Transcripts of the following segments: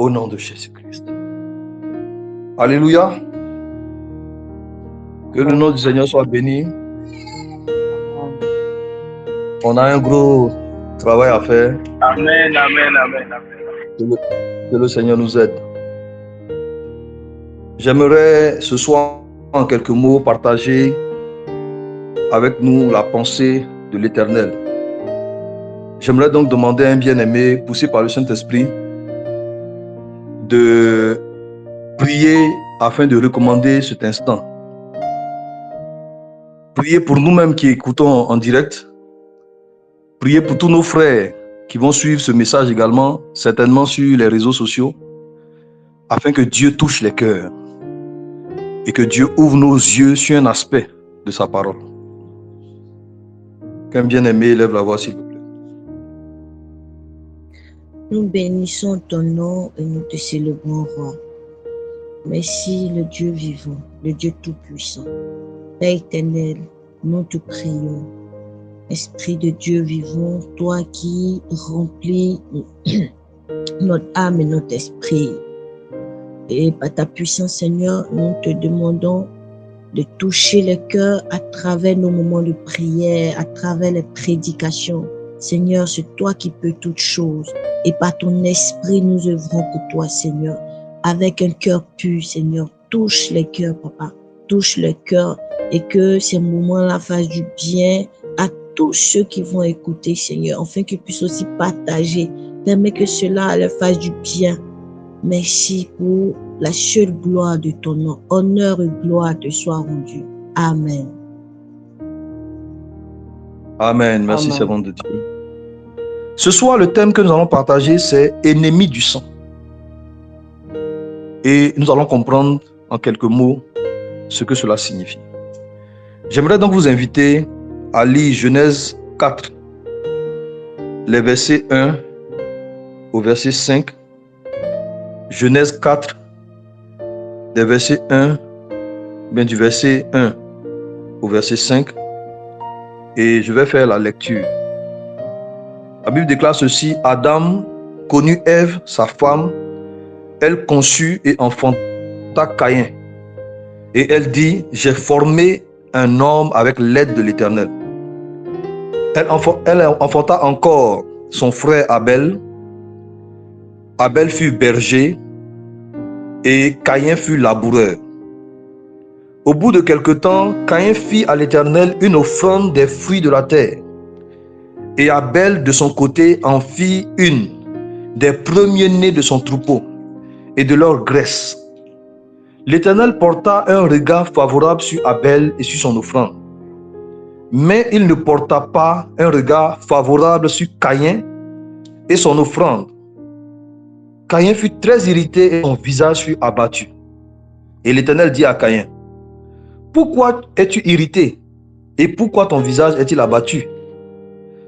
Au nom de Jésus-Christ. Alléluia. Que le nom du Seigneur soit béni. On a un gros travail à faire. Amen, amen, amen, amen. Que le Seigneur nous aide. J'aimerais ce soir, en quelques mots, partager avec nous la pensée de l'Éternel. J'aimerais donc demander à un bien-aimé, poussé par le Saint-Esprit, de prier afin de recommander cet instant. Priez pour nous-mêmes qui écoutons en direct. Priez pour tous nos frères qui vont suivre ce message également, certainement sur les réseaux sociaux, afin que Dieu touche les cœurs et que Dieu ouvre nos yeux sur un aspect de sa parole. Qu'un bien-aimé lève la voix, s'il vous plaît. Nous bénissons ton nom et nous te célébrons, roi. Merci, le Dieu vivant, le Dieu tout-puissant. Père éternel, nous te prions. Esprit de Dieu vivant, toi qui remplis notre âme et notre esprit. Et par ta puissance, Seigneur, nous te demandons de toucher les cœurs à travers nos moments de prière, à travers les prédications. Seigneur, c'est toi qui peux toutes choses. Et par ton esprit, nous œuvrons pour toi, Seigneur. Avec un cœur pur, Seigneur. Touche les cœurs, Papa. Touche les cœurs. Et que ces moments-là fassent du bien à tous ceux qui vont écouter, Seigneur. Afin qu'ils puissent aussi partager. Permets que cela leur fasse du bien. Merci pour la seule gloire de ton nom. Honneur et gloire te soient rendus. Amen. Amen. Merci, Amen. servante de Dieu. Ce soir, le thème que nous allons partager, c'est « Ennemi du sang ». Et nous allons comprendre en quelques mots ce que cela signifie. J'aimerais donc vous inviter à lire Genèse 4, les versets 1 au verset 5. Genèse 4, des versets 1, bien du verset 1 au verset 5. Et je vais faire la lecture. La Bible déclare ceci: Adam connut Ève, sa femme, elle conçut et enfanta Caïn. Et elle dit: j'ai formé un homme avec l'aide de l'Éternel. Elle enfanta encore son frère Abel. Abel fut berger et Caïn fut laboureur. Au bout de quelque temps, Caïn fit à l'Éternel une offrande des fruits de la terre. Et Abel, de son côté, en fit une des premiers-nés de son troupeau et de leur graisse. L'Éternel porta un regard favorable sur Abel et sur son offrande. Mais il ne porta pas un regard favorable sur Caïn et son offrande. Caïn fut très irrité et son visage fut abattu. Et l'Éternel dit à Caïn: pourquoi es-tu irrité et pourquoi ton visage est-il abattu?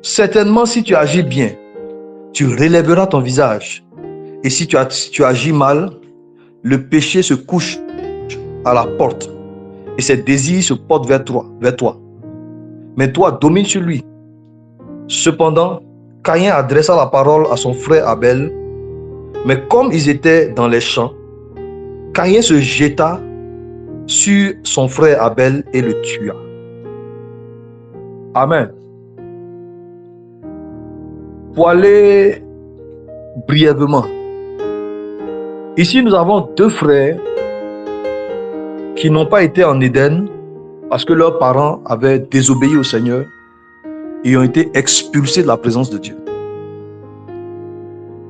Certainement, si tu agis bien, tu relèveras ton visage. Et si tu agis mal, le péché se couche à la porte et ses désirs se portent vers toi. Mais toi, domine sur lui. Cependant, Caïn adressa la parole à son frère Abel, mais comme ils étaient dans les champs, Caïn se jeta sur son frère Abel et le tua. Amen. Pour aller brièvement, ici nous avons deux frères qui n'ont pas été en Éden parce que leurs parents avaient désobéi au Seigneur et ont été expulsés de la présence de Dieu.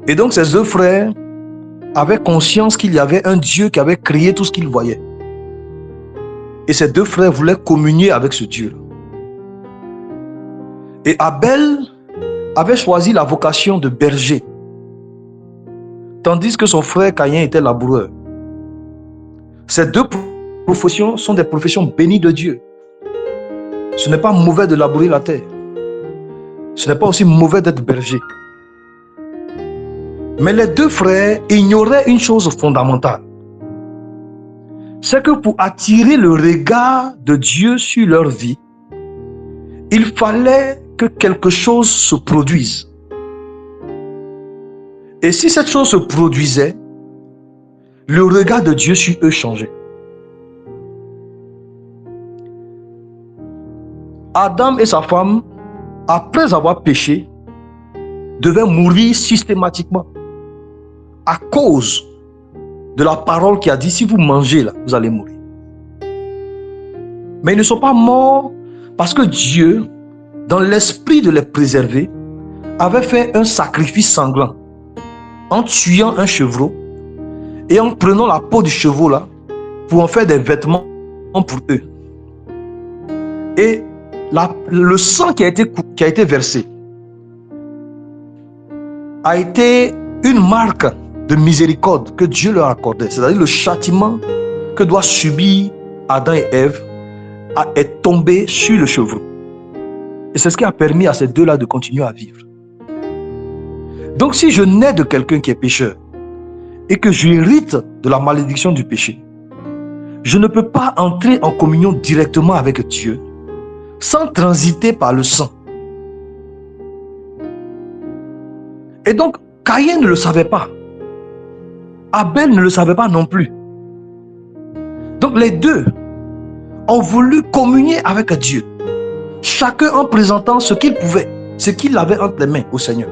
Et donc ces deux frères avaient conscience qu'il y avait un Dieu qui avait créé tout ce qu'ils voyaient. Et ces deux frères voulaient communier avec ce Dieu. Et Abel avait choisi la vocation de berger, tandis que son frère Caïn était laboureur. Ces deux professions sont des professions bénies de Dieu. Ce n'est pas mauvais de labourer la terre. Ce n'est pas aussi mauvais d'être berger. Mais les deux frères ignoraient une chose fondamentale. C'est que pour attirer le regard de Dieu sur leur vie, il fallait que quelque chose se produise. Et si cette chose se produisait, le regard de Dieu sur eux changeait. Adam et sa femme, après avoir péché, devaient mourir systématiquement à cause de la parole qui a dit, si vous mangez là, vous allez mourir. Mais ils ne sont pas morts parce que Dieu, dans l'esprit de les préserver, avait fait un sacrifice sanglant en tuant un chevreau et en prenant la peau du chevreau là pour en faire des vêtements pour eux. Et le sang qui a été versé a été une marque de miséricorde que Dieu leur accordait. C'est-à-dire le châtiment que doit subir Adam et Ève est tombé sur le chevreau. Et c'est ce qui a permis à ces deux-là de continuer à vivre. Donc si je nais de quelqu'un qui est pécheur et que j'hérite de la malédiction du péché, je ne peux pas entrer en communion directement avec Dieu sans transiter par le sang. Et donc, Caïn ne le savait pas. Abel ne le savait pas non plus. Donc les deux ont voulu communier avec Dieu, chacun en présentant ce qu'il pouvait, ce qu'il avait entre les mains au Seigneur.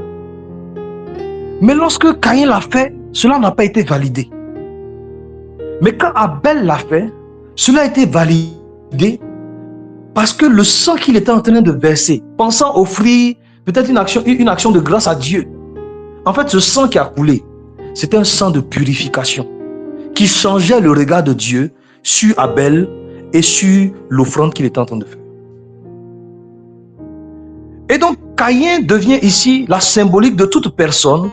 Mais lorsque Caïn l'a fait, cela n'a pas été validé. Mais quand Abel l'a fait, cela a été validé parce que le sang qu'il était en train de verser, pensant offrir peut-être une action de grâce à Dieu, en fait ce sang qui a coulé, c'était un sang de purification qui changeait le regard de Dieu sur Abel et sur l'offrande qu'il était en train de faire. Et donc Caïn devient ici la symbolique de toute personne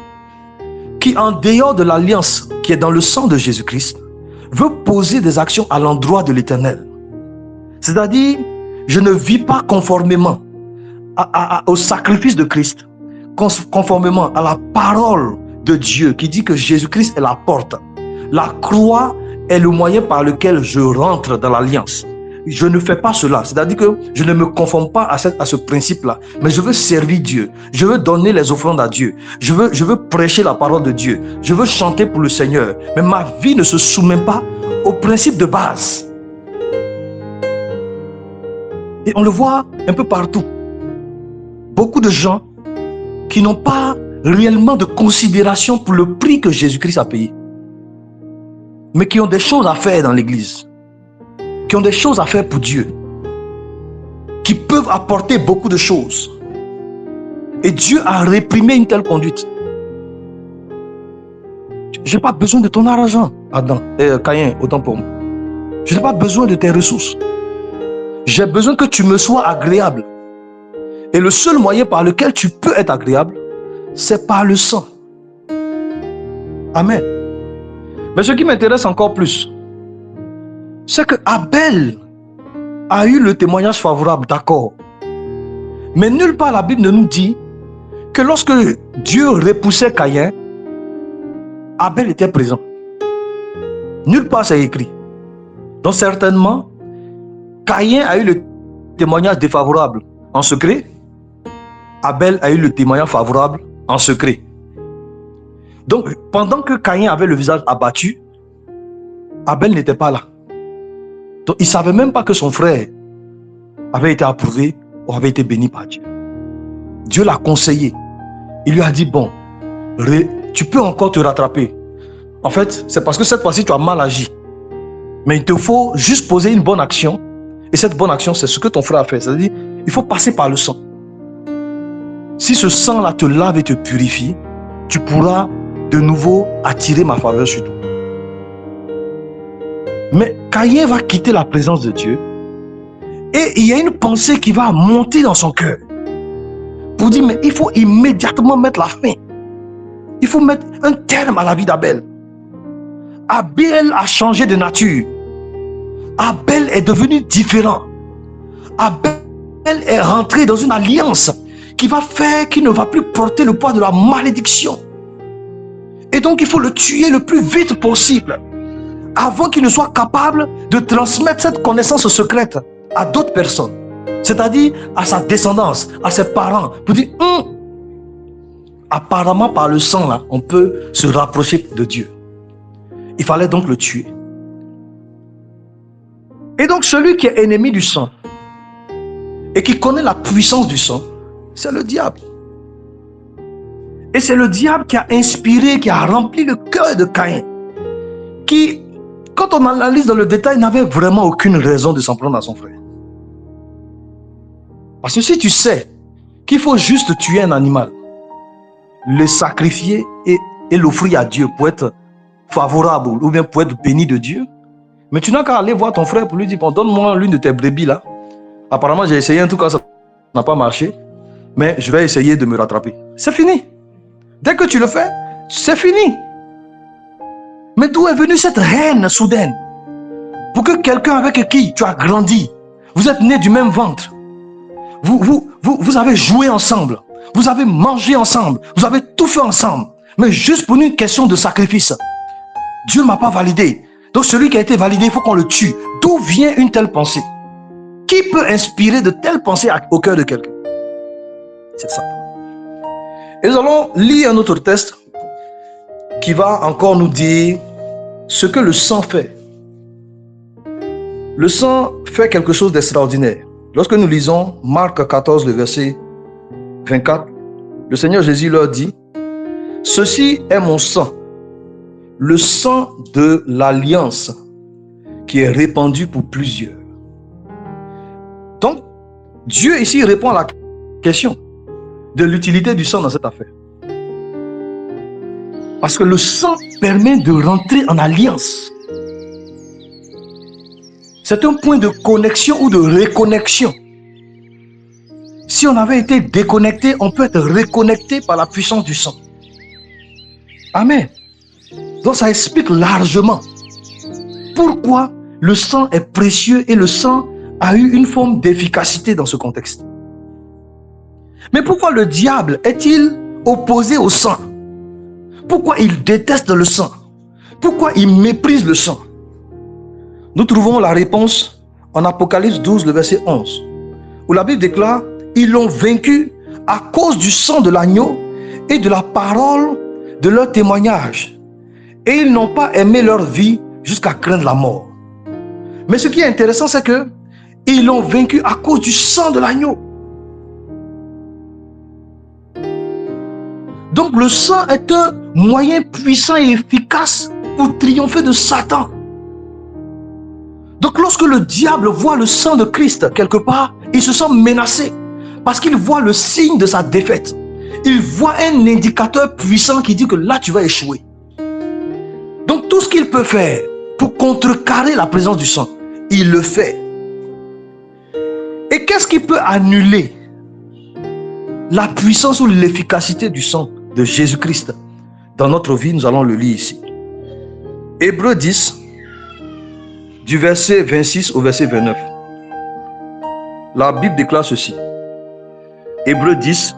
qui, en dehors de l'alliance qui est dans le sang de Jésus-Christ, veut poser des actions à l'endroit de l'Éternel. C'est-à-dire, je ne vis pas conformément au sacrifice de Christ, conformément à la parole de Dieu qui dit que Jésus-Christ est la porte. La croix est le moyen par lequel je rentre dans l'alliance. Je ne fais pas cela, c'est-à-dire que je ne me conforme pas à ce principe-là, mais je veux servir Dieu, je veux donner les offrandes à Dieu, je veux prêcher la parole de Dieu, je veux chanter pour le Seigneur, mais ma vie ne se soumet pas aux principes de base. Et on le voit un peu partout. Beaucoup de gens qui n'ont pas réellement de considération pour le prix que Jésus-Christ a payé, mais qui ont des choses à faire dans l'église, qui ont des choses à faire pour Dieu, qui peuvent apporter beaucoup de choses. Et Dieu a réprimé une telle conduite. Je n'ai pas besoin de ton argent, Adam, Caïn, autant pour moi. Je n'ai pas besoin de tes ressources. J'ai besoin que tu me sois agréable. Et le seul moyen par lequel tu peux être agréable, c'est par le sang. Amen. Mais ce qui m'intéresse encore plus, c'est que Abel a eu le témoignage favorable, d'accord. Mais nulle part la Bible ne nous dit que lorsque Dieu repoussait Caïn, Abel était présent. Nulle part c'est écrit. Donc certainement, Caïn a eu le témoignage défavorable en secret. Abel a eu le témoignage favorable en secret. Donc pendant que Caïn avait le visage abattu, Abel n'était pas là. Donc il ne savait même pas que son frère avait été approuvé ou avait été béni par Dieu. Dieu l'a conseillé. Il lui a dit, bon, tu peux encore te rattraper. En fait, c'est parce que cette fois-ci, tu as mal agi. Mais il te faut juste poser une bonne action. Et cette bonne action, c'est ce que ton frère a fait. C'est-à-dire, il faut passer par le sang. Si ce sang-là te lave et te purifie, tu pourras de nouveau attirer ma faveur sur toi. Mais Caïn va quitter la présence de Dieu et il y a une pensée qui va monter dans son cœur pour dire, mais il faut immédiatement mettre la fin. Il faut mettre un terme à la vie d'Abel. Abel a changé de nature. Abel est devenu différent. Abel est rentré dans une alliance qui va faire qu'il ne va plus porter le poids de la malédiction. Et donc il faut le tuer le plus vite possible avant qu'il ne soit capable de transmettre cette connaissance secrète à d'autres personnes, c'est-à-dire à sa descendance, à ses parents, pour dire, apparemment par le sang là, on peut se rapprocher de Dieu. Il fallait donc le tuer. Et donc celui qui est ennemi du sang et qui connaît la puissance du sang, c'est le diable. Et c'est le diable qui a inspiré, qui a rempli le cœur de Caïn, qui, quand on analyse dans le détail, n'avait vraiment aucune raison de s'en prendre à son frère. Parce que si tu sais qu'il faut juste tuer un animal, le sacrifier et l'offrir à Dieu pour être favorable ou bien pour être béni de Dieu, mais tu n'as qu'à aller voir ton frère pour lui dire, bon, donne-moi l'une de tes brebis là. Apparemment, j'ai essayé, en tout cas, ça n'a pas marché, mais je vais essayer de me rattraper. C'est fini. Dès que tu le fais, c'est fini. Mais d'où est venue cette haine soudaine? Pour que quelqu'un avec qui tu as grandi, vous êtes nés du même ventre, vous avez joué ensemble, vous avez mangé ensemble, vous avez tout fait ensemble, mais juste pour une question de sacrifice. Dieu ne m'a pas validé. Donc celui qui a été validé, il faut qu'on le tue. D'où vient une telle pensée? Qui peut inspirer de telles pensées au cœur de quelqu'un? C'est ça. Et nous allons lire un autre texte qui va encore nous dire ce que le sang fait. Le sang fait quelque chose d'extraordinaire. Lorsque nous lisons Marc 14, le verset 24, le Seigneur Jésus leur dit, « Ceci est mon sang, le sang de l'alliance qui est répandu pour plusieurs. » Donc, Dieu ici répond à la question de l'utilité du sang dans cette affaire. Parce que le sang permet de rentrer en alliance. C'est un point de connexion ou de reconnexion. Si on avait été déconnecté, on peut être reconnecté par la puissance du sang. Amen. Donc ça explique largement pourquoi le sang est précieux et le sang a eu une forme d'efficacité dans ce contexte. Mais pourquoi le diable est-il opposé au sang? Pourquoi il déteste le sang? Pourquoi il méprise le sang? Nous trouvons la réponse en Apocalypse 12, le verset 11, où la Bible déclare, ils l'ont vaincu à cause du sang de l'agneau et de la parole de leur témoignage. Et ils n'ont pas aimé leur vie jusqu'à craindre la mort. Mais ce qui est intéressant, c'est que ils l'ont vaincu à cause du sang de l'agneau. Donc le sang est un moyen puissant et efficace pour triompher de Satan. Donc lorsque le diable voit le sang de Christ quelque part, il se sent menacé parce qu'il voit le signe de sa défaite. Il voit un indicateur puissant qui dit que là tu vas échouer. Donc tout ce qu'il peut faire pour contrecarrer la présence du sang, il le fait. Et qu'est-ce qui peut annuler la puissance ou l'efficacité du sang de Jésus-Christ dans notre vie? Nous allons le lire ici. Hébreux 10, du verset 26 au verset 29. La Bible déclare ceci. Hébreux 10,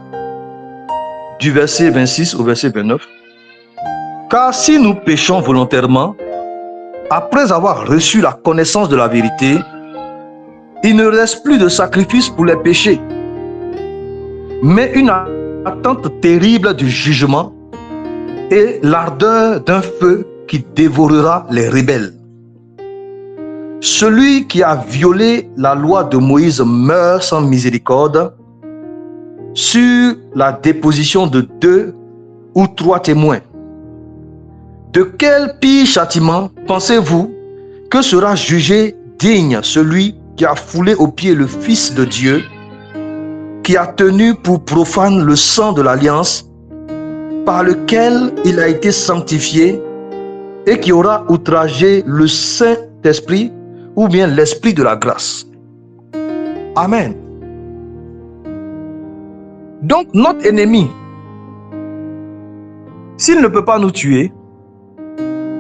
du verset 26 au verset 29. Car si nous péchons volontairement, après avoir reçu la connaissance de la vérité, il ne reste plus de sacrifice pour les péchés, mais une attente terrible du jugement et l'ardeur d'un feu qui dévorera les rebelles. Celui qui a violé la loi de Moïse meurt sans miséricorde sur la déposition de 2 ou 3 témoins. De quel pire châtiment pensez-vous que sera jugé digne celui qui a foulé aux pieds le Fils de Dieu, qui a tenu pour profane le sang de l'alliance par lequel il a été sanctifié et qui aura outragé le Saint-Esprit ou bien l'Esprit de la grâce? Amen. Donc notre ennemi, s'il ne peut pas nous tuer,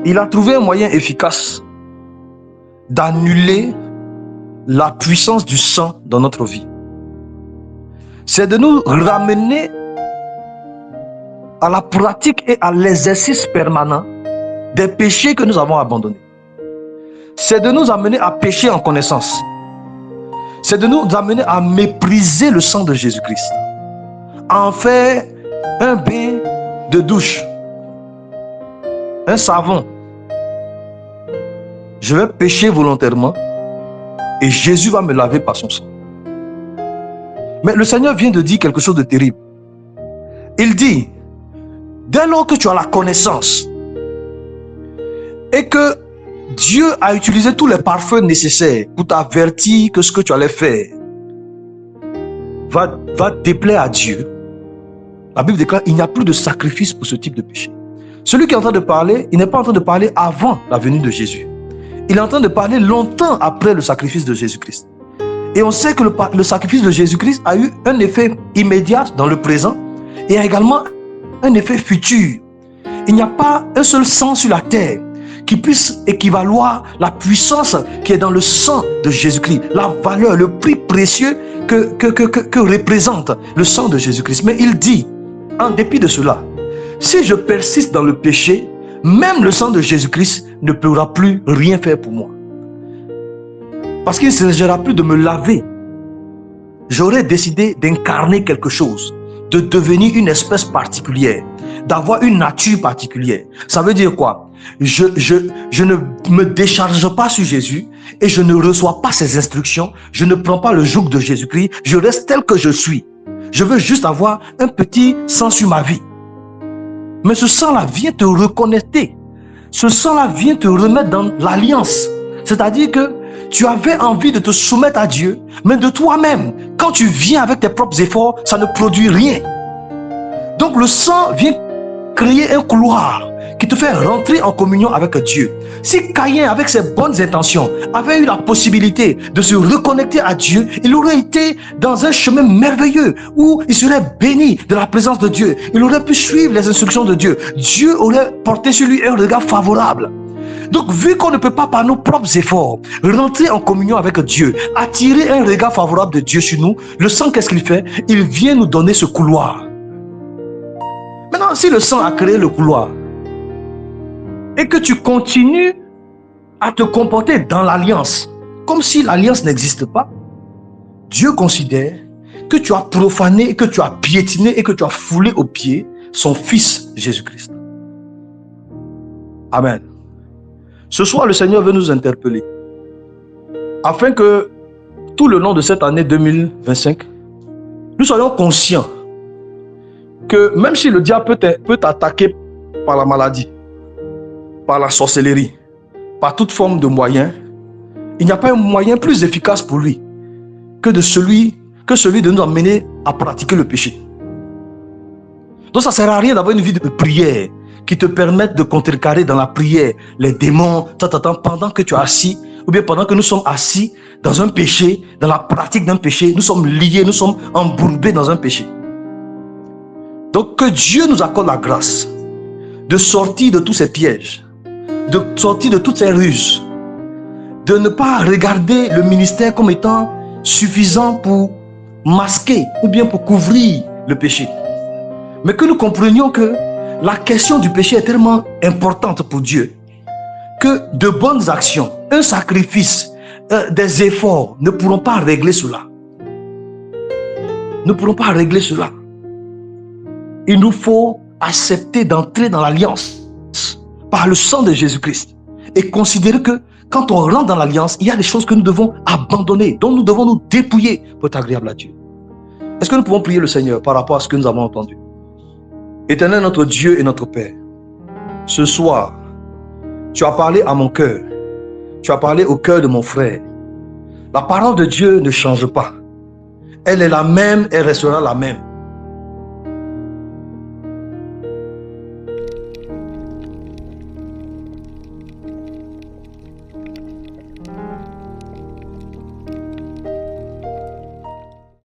il a trouvé un moyen efficace d'annuler la puissance du sang dans notre vie. C'est de nous ramener à la pratique et à l'exercice permanent des péchés que nous avons abandonnés. C'est de nous amener à pécher en connaissance. C'est de nous amener à mépriser le sang de Jésus-Christ, à en faire un bain de douche, un savon, je vais pécher volontairement et Jésus va me laver par son sang. Mais le Seigneur vient de dire quelque chose de terrible. Il dit, dès lors que tu as la connaissance et que Dieu a utilisé tous les parfums nécessaires pour t'avertir que ce que tu allais faire va déplaire à Dieu, la Bible déclare qu'il n'y a plus de sacrifice pour ce type de péché. Celui qui est en train de parler, il n'est pas en train de parler avant la venue de Jésus. Il est en train de parler longtemps après le sacrifice de Jésus-Christ. Et on sait que le sacrifice de Jésus-Christ a eu un effet immédiat dans le présent et a également un effet futur. Il n'y a pas un seul sang sur la terre qui puisse équivaloir la puissance qui est dans le sang de Jésus-Christ, la valeur, le prix précieux que représente le sang de Jésus-Christ. Mais il dit, en dépit de cela, si je persiste dans le péché, même le sang de Jésus-Christ ne pourra plus rien faire pour moi. Parce qu'il ne s'agira plus de me laver. J'aurais décidé d'incarner quelque chose, de devenir une espèce particulière, d'avoir une nature particulière. Ça veut dire quoi? Je ne me décharge pas sur Jésus et je ne reçois pas ses instructions. Je ne prends pas le joug de Jésus-Christ. Je reste tel que je suis. Je veux juste avoir un petit sang sur ma vie. Mais ce sang-là vient te reconnecter. Ce sang-là vient te remettre dans l'alliance. C'est-à-dire que tu avais envie de te soumettre à Dieu, mais de toi-même, quand tu viens avec tes propres efforts, ça ne produit rien. Donc le sang vient créer un couloir qui te fait rentrer en communion avec Dieu. Si Caïn, avec ses bonnes intentions, avait eu la possibilité de se reconnecter à Dieu, il aurait été dans un chemin merveilleux où il serait béni de la présence de Dieu. Il aurait pu suivre les instructions de Dieu. Dieu aurait porté sur lui un regard favorable. Donc, vu qu'on ne peut pas par nos propres efforts rentrer en communion avec Dieu, attirer un regard favorable de Dieu sur nous, le sang, qu'est-ce qu'il fait? Il vient nous donner ce couloir. Maintenant, si le sang a créé le couloir et que tu continues à te comporter dans l'alliance comme si l'alliance n'existe pas, Dieu considère que tu as profané, que tu as piétiné et que tu as foulé aux pieds son Fils Jésus-Christ. Amen. Ce soir, le Seigneur veut nous interpeller afin que tout le long de cette année 2025, nous soyons conscients que même si le diable peut t'attaquer par la maladie, par la sorcellerie, par toute forme de moyen, il n'y a pas un moyen plus efficace pour lui que celui de nous amener à pratiquer le péché. Donc ça ne sert à rien d'avoir une vie de prière qui te permette de contrecarrer dans la prière les démons, pendant que tu es assis, ou bien pendant que nous sommes assis dans un péché, dans la pratique d'un péché, nous sommes liés, nous sommes embourbés dans un péché. Donc que Dieu nous accorde la grâce de sortir de tous ces pièges, de sortir de toutes ces ruses, de ne pas regarder le ministère comme étant suffisant pour masquer ou bien pour couvrir le péché. Mais que nous comprenions que la question du péché est tellement importante pour Dieu que de bonnes actions, un sacrifice, des efforts ne pourront pas régler cela. Ne pourront pas régler cela. Il nous faut accepter d'entrer dans l'alliance par le sang de Jésus-Christ et considérer que quand on rentre dans l'alliance, il y a des choses que nous devons abandonner, dont nous devons nous dépouiller pour être agréable à Dieu. Est-ce que nous pouvons prier le Seigneur par rapport à ce que nous avons entendu? Éternel notre Dieu et notre Père, ce soir, tu as parlé à mon cœur, tu as parlé au cœur de mon frère. La parole de Dieu ne change pas. Elle est la même, elle restera la même.